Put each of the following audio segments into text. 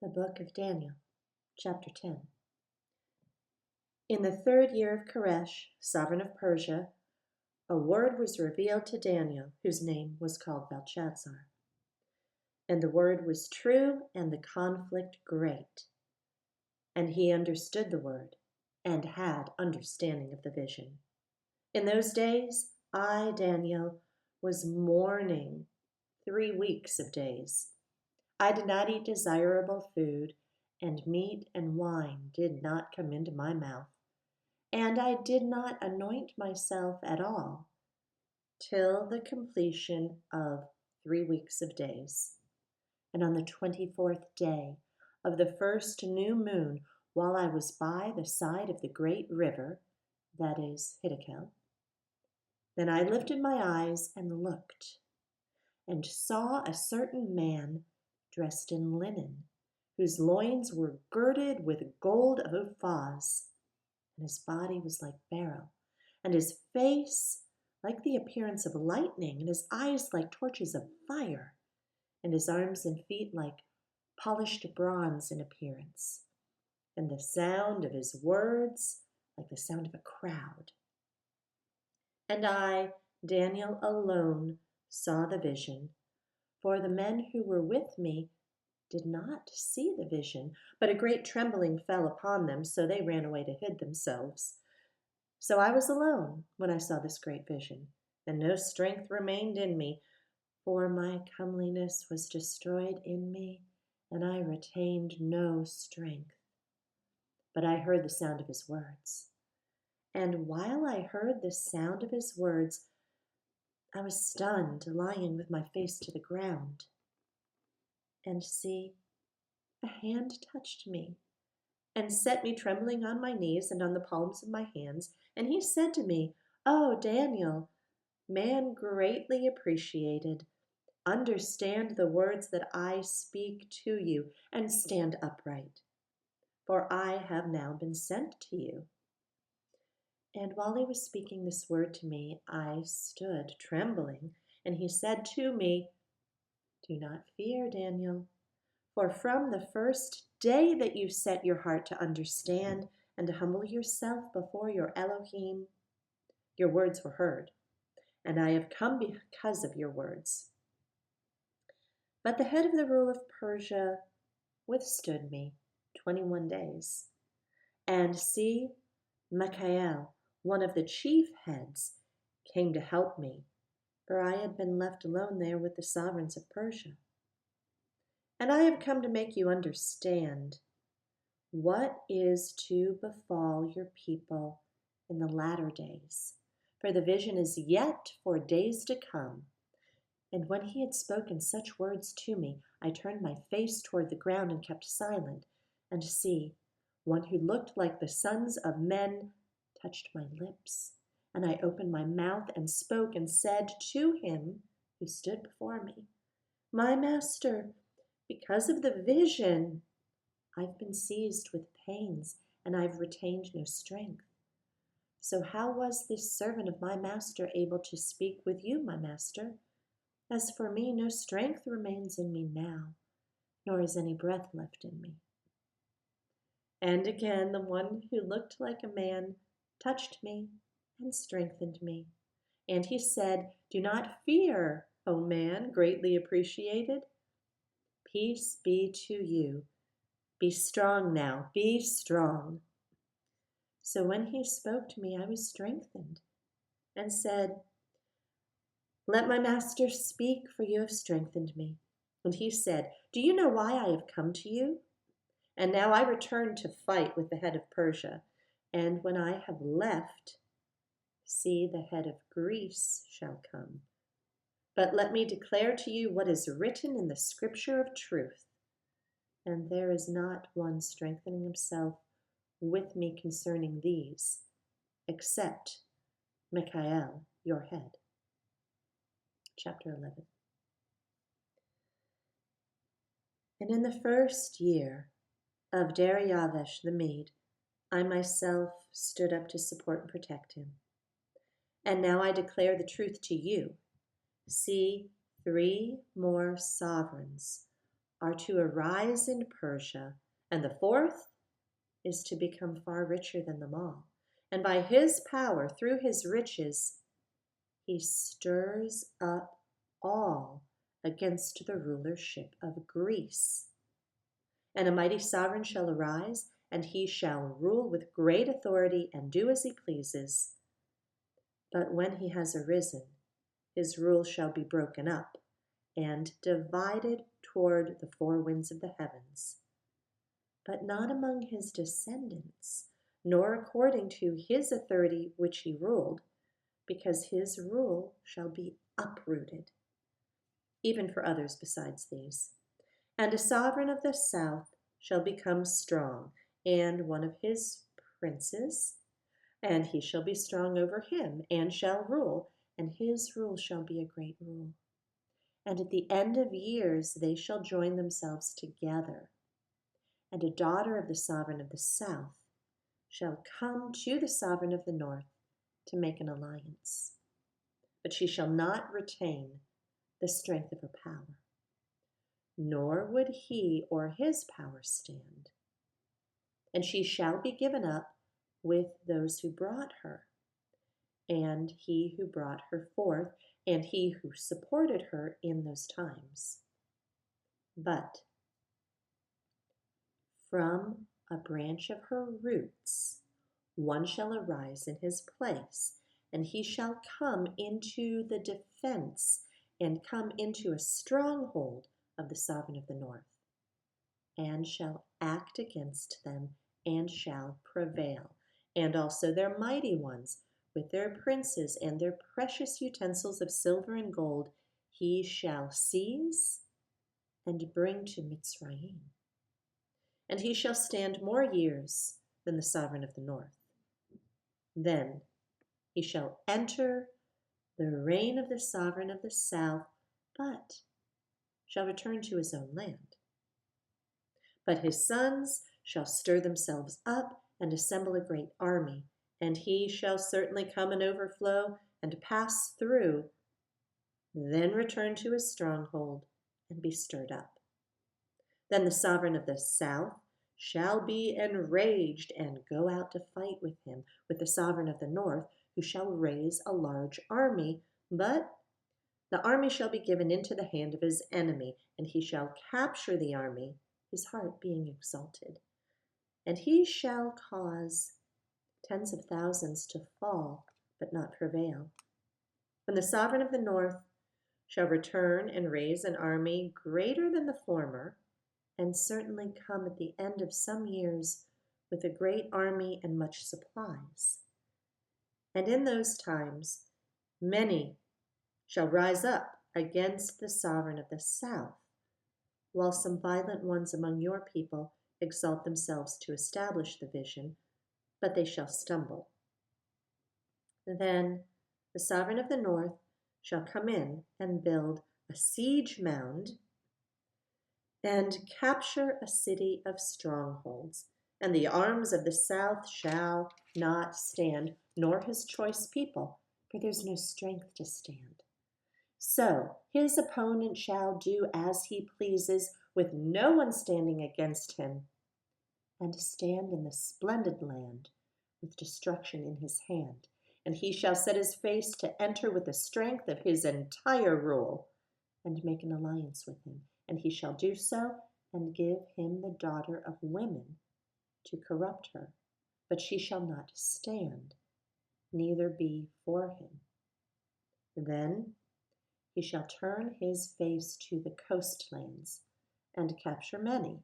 The Book of Daniel, Chapter 10. In the 3rd year of Koresh, sovereign of Persia, a word was revealed to Daniel, whose name was called Belshazzar. And the word was true, and the conflict great. And he understood the word, and had understanding of the vision. In those days, I, Daniel, was mourning 3 weeks of days. I did not eat desirable food, and meat and wine did not come into my mouth. And I did not anoint myself at all, till the completion of 3 weeks of days. And on the 24th day of the first new moon, while I was by the side of the great river, that is Hiddekel, then I lifted my eyes and looked, and saw a certain man dressed in linen, whose loins were girded with gold of Uphaz, and his body was like beryl, and his face like the appearance of lightning, and his eyes like torches of fire, and his arms and feet like polished bronze in appearance, and the sound of his words like the sound of a crowd. And I, Daniel, alone saw the vision, for the men who were with me did not see the vision, but a great trembling fell upon them, so they ran away to hid themselves. So I was alone when I saw this great vision, and no strength remained in me, for my comeliness was destroyed in me, and I retained no strength. But I heard the sound of his words. And while I heard the sound of his words, I was stunned, lying with my face to the ground. And see, a hand touched me and set me trembling on my knees and on the palms of my hands. And he said to me, "Oh, Daniel, man greatly appreciated, understand the words that I speak to you and stand upright, for I have now been sent to you." And while he was speaking this word to me, I stood trembling, and he said to me, "Do not fear, Daniel, for from the first day that you set your heart to understand and to humble yourself before your Elohim, your words were heard, and I have come because of your words." But the head of the rule of Persia withstood me 21 days. And see, Michael, one of the chief heads, came to help me, for I had been left alone there with the sovereigns of Persia. And I have come to make you understand what is to befall your people in the latter days, for the vision is yet for days to come. And when he had spoken such words to me, I turned my face toward the ground and kept silent. And see, one who looked like the sons of men touched my lips, and I opened my mouth and spoke and said to him who stood before me, "My master, because of the vision, I've been seized with pains, and I've retained no strength. So how was this servant of my master able to speak with you, my master? As for me, no strength remains in me now, nor is any breath left in me." And again the one who looked like a man touched me and strengthened me. And he said, "Do not fear, O man greatly appreciated. Peace be to you. Be strong now, be strong." So when he spoke to me, I was strengthened and said, "Let my master speak, for you have strengthened me." And he said, "Do you know why I have come to you? And now I return to fight with the head of Persia. And when I have left, see, the head of Greece shall come. But let me declare to you what is written in the scripture of truth. And there is not one strengthening himself with me concerning these, except Michael, your head." Chapter 11. And in the first year of Darius the Mede, I myself stood up to support and protect him. And now I declare the truth to you. See, 3 more sovereigns are to arise in Persia, and the fourth is to become far richer than them all. And by his power, through his riches, he stirs up all against the rulership of Greece. And a mighty sovereign shall arise, and he shall rule with great authority and do as he pleases. But when he has arisen, his rule shall be broken up and divided toward the four winds of the heavens, but not among his descendants, nor according to his authority which he ruled, because his rule shall be uprooted, even for others besides these. And a sovereign of the south shall become strong, and one of his princes, and he shall be strong over him, and shall rule, and his rule shall be a great rule. And at the end of years they shall join themselves together. And a daughter of the sovereign of the south shall come to the sovereign of the north to make an alliance. But she shall not retain the strength of her power, nor would he or his power stand. And she shall be given up with those who brought her, and he who brought her forth, and he who supported her in those times. But from a branch of her roots one shall arise in his place, and he shall come into the defense and come into a stronghold of the sovereign of the north, and shall act against them, and shall prevail. And also their mighty ones, with their princes and their precious utensils of silver and gold, he shall seize and bring to Mitzrayim. And he shall stand more years than the sovereign of the north. Then he shall enter the reign of the sovereign of the south, but shall return to his own land. But his sons shall stir themselves up and assemble a great army, and he shall certainly come and overflow and pass through, then return to his stronghold and be stirred up. Then the sovereign of the south shall be enraged and go out to fight with him, with the sovereign of the north, who shall raise a large army, but the army shall be given into the hand of his enemy, and he shall capture the army, his heart being exalted. And he shall cause tens of thousands to fall, but not prevail. When the sovereign of the north shall return and raise an army greater than the former, and certainly come at the end of some years with a great army and much supplies. And in those times many shall rise up against the sovereign of the south, while some violent ones among your people exalt themselves to establish the vision, but they shall stumble. Then the sovereign of the north shall come in and build a siege mound and capture a city of strongholds, and the arms of the south shall not stand, nor his choice people, for there's no strength to stand. So his opponent shall do as he pleases, with no one standing against him, and stand in the splendid land with destruction in his hand. And he shall set his face to enter with the strength of his entire rule, and make an alliance with him. And he shall do so, and give him the daughter of women to corrupt her. But she shall not stand, neither be for him. Then he shall turn his face to the coastlands, and capture many.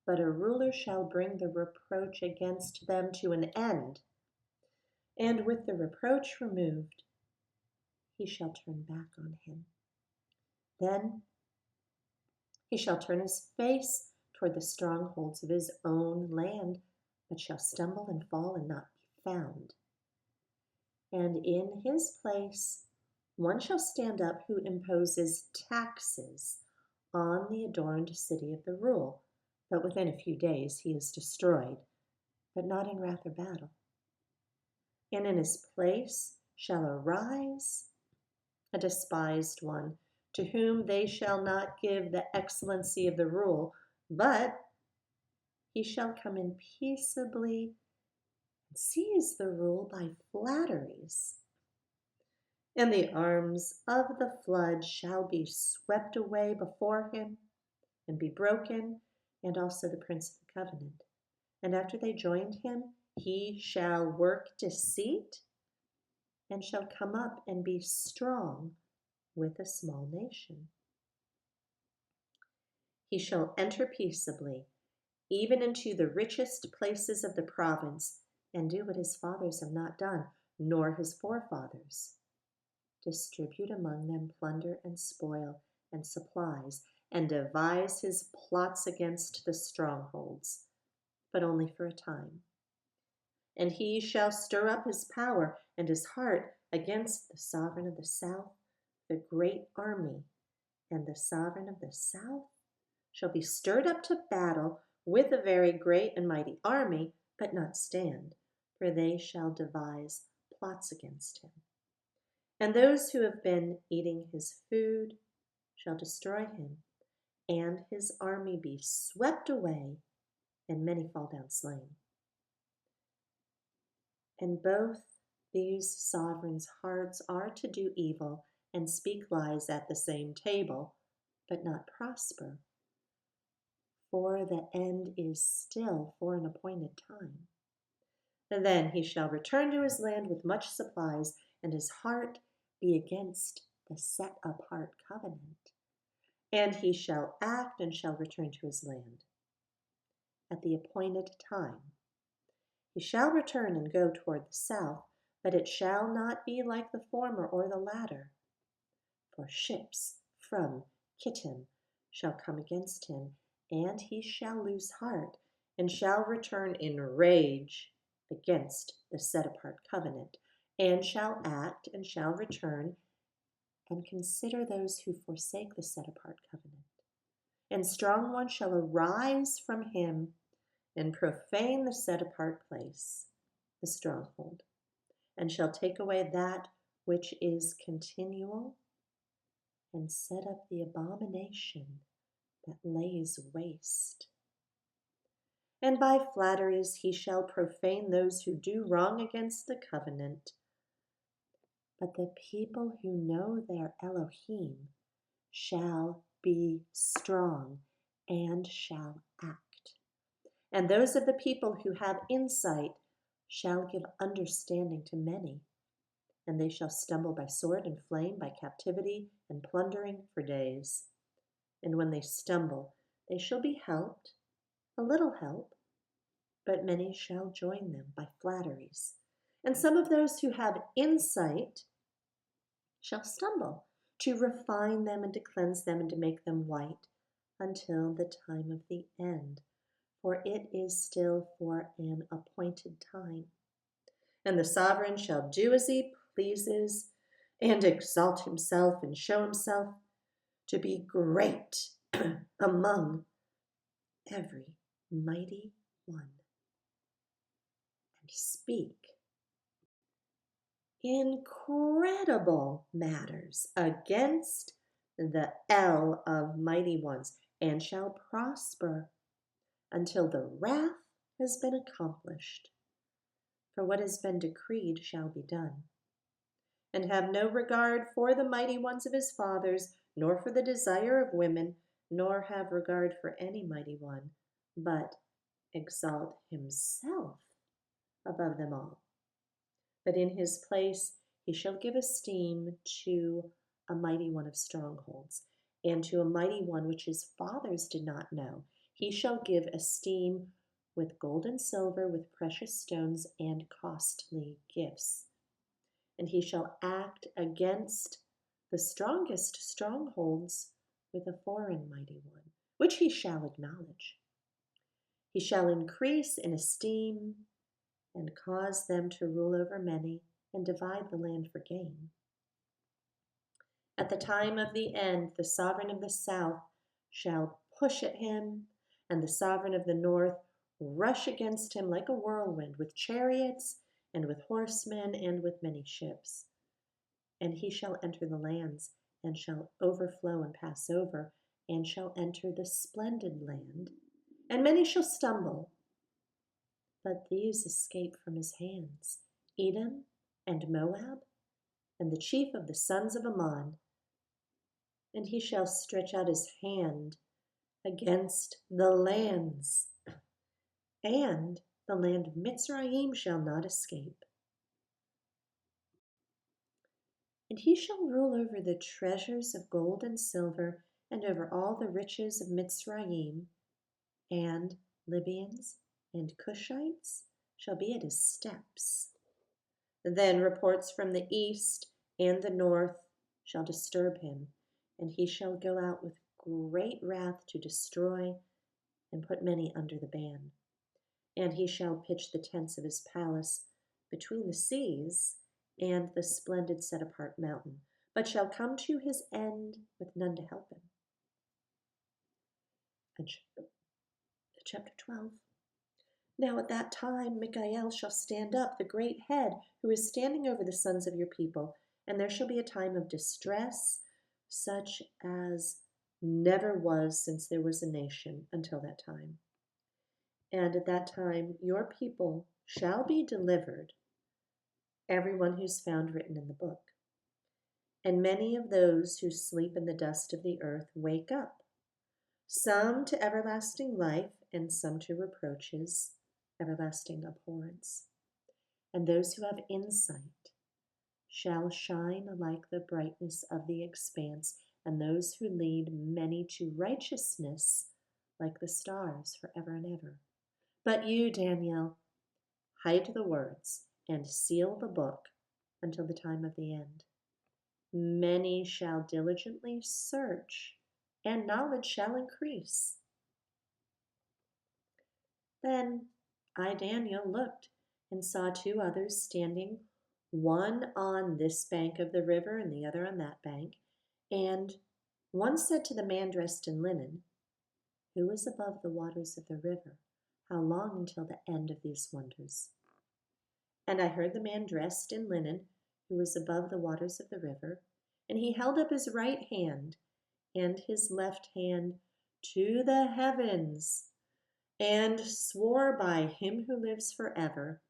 But a ruler shall bring the reproach against them to an end, and with the reproach removed, he shall turn back on him. Then he shall turn his face toward the strongholds of his own land, but shall stumble and fall and not be found. And in his place one shall stand up who imposes taxes on the adorned city of the rule, but within a few days he is destroyed, but not in wrath or battle. And in his place shall arise a despised one to whom they shall not give the excellency of the rule, but he shall come in peaceably and seize the rule by flatteries. And the arms of the flood shall be swept away before him and be broken, and also the prince of the covenant. And after they joined him, he shall work deceit and shall come up and be strong with a small nation. He shall enter peaceably, even into the richest places of the province, and do what his fathers have not done, nor his forefathers. Distribute among them plunder and spoil and supplies, and devise his plots against the strongholds, but only for a time. And he shall stir up his power and his heart against the sovereign of the south, the great army, and the sovereign of the south shall be stirred up to battle with a very great and mighty army, but not stand, for they shall devise plots against him. And those who have been eating his food shall destroy him, and his army be swept away, and many fall down slain. And both these sovereigns' hearts are to do evil and speak lies at the same table, but not prosper. For the end is still for an appointed time. And then he shall return to his land with much supplies, and his heart be against the set apart covenant. And he shall act and shall return to his land at the appointed time. He shall return and go toward the south, but it shall not be like the former or the latter. For ships from Kittim shall come against him, and he shall lose heart, and shall return in rage against the set-apart covenant, and shall act, and shall return, and consider those who forsake the set-apart covenant. And strong ones shall arise from him, and profane the set-apart place, the stronghold, and shall take away that which is continual, and set up the abomination that lays waste. And by flatteries he shall profane those who do wrong against the covenant. But the people who know their Elohim shall be strong and shall act. And those of the people who have insight shall give understanding to many. And they shall stumble by sword and flame, by captivity and plundering for days. And when they stumble, they shall be helped, a little help, but many shall join them by flatteries. And some of those who have insight shall stumble, to refine them and to cleanse them and to make them white until the time of the end. For it is still for an appointed time. And the sovereign shall do as he pleases, and exalt himself and show himself to be great among every mighty one, and speak incredible matters against the El of mighty ones, and shall prosper until the wrath has been accomplished. For what has been decreed shall be done. And have no regard for the mighty ones of his fathers, nor for the desire of women, nor have regard for any mighty one, but exalt himself above them all. But in his place he shall give esteem to a mighty one of strongholds, and to a mighty one which his fathers did not know. He shall give esteem with gold and silver, with precious stones and costly gifts. And he shall act against the strongest strongholds with a foreign mighty one, which he shall acknowledge. He shall increase in esteem and cause them to rule over many and divide the land for gain. At the time of the end, the sovereign of the south shall push at him, and the sovereign of the north rush against him like a whirlwind, with chariots and with horsemen and with many ships. And he shall enter the lands and shall overflow and pass over, and shall enter the splendid land. And many shall stumble, but these escape from his hands, Edom and Moab, and the chief of the sons of Ammon. And he shall stretch out his hand against the lands, and the land of Mitzrayim shall not escape. And he shall rule over the treasures of gold and silver, and over all the riches of Mitzrayim, and Libyans and Cushites shall be at his steps. Then reports from the east and the north shall disturb him, and he shall go out with great wrath to destroy and put many under the ban. And he shall pitch the tents of his palace between the seas and the splendid set-apart mountain, but shall come to his end with none to help him. And chapter 12. Now at that time Michael shall stand up, the great head, who is standing over the sons of your people, and there shall be a time of distress, such as never was since there was a nation until that time. And at that time your people shall be delivered, everyone who's found written in the book. And many of those who sleep in the dust of the earth wake up, some to everlasting life, and some to reproaches, everlasting abhorrence. And those who have insight shall shine like the brightness of the expanse, and those who lead many to righteousness like the stars forever and ever. But you, Daniel, hide the words and seal the book until the time of the end. Many shall diligently search, and knowledge shall increase. Then I, Daniel, looked and saw two others standing, one on this bank of the river and the other on that bank. And one said to the man dressed in linen, who is above the waters of the river, how long until the end of these wonders? And I heard the man dressed in linen, who was above the waters of the river, and he held up his right hand and his left hand to the heavens, and swore by him who lives forever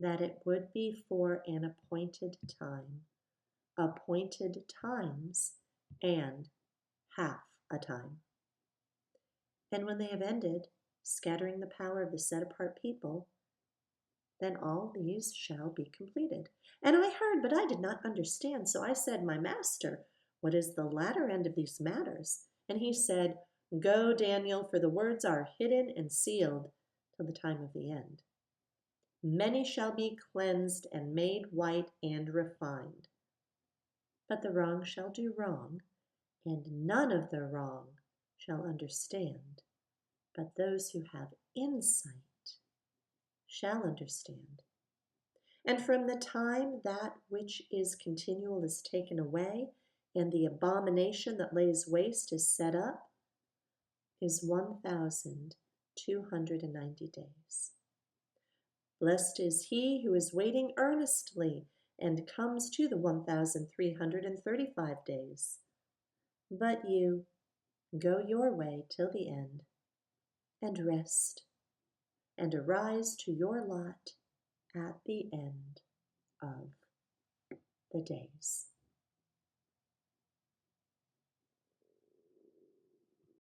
that it would be for an appointed time, appointed times, and half a time. And when they have ended, scattering the power of the set-apart people, then all these shall be completed. And I heard, but I did not understand. So I said, my master, what is the latter end of these matters? And he said, go, Daniel, for the words are hidden and sealed till the time of the end. Many shall be cleansed and made white and refined. But the wrong shall do wrong, and none of the wrong shall understand. But those who have insight shall understand. And from the time that which is continual is taken away, and the abomination that lays waste is set up, is 1,290 days. Blessed is he who is waiting earnestly and comes to the 1,335 days. But you, go your way till the end, and rest, and arise to your lot at the end of the days.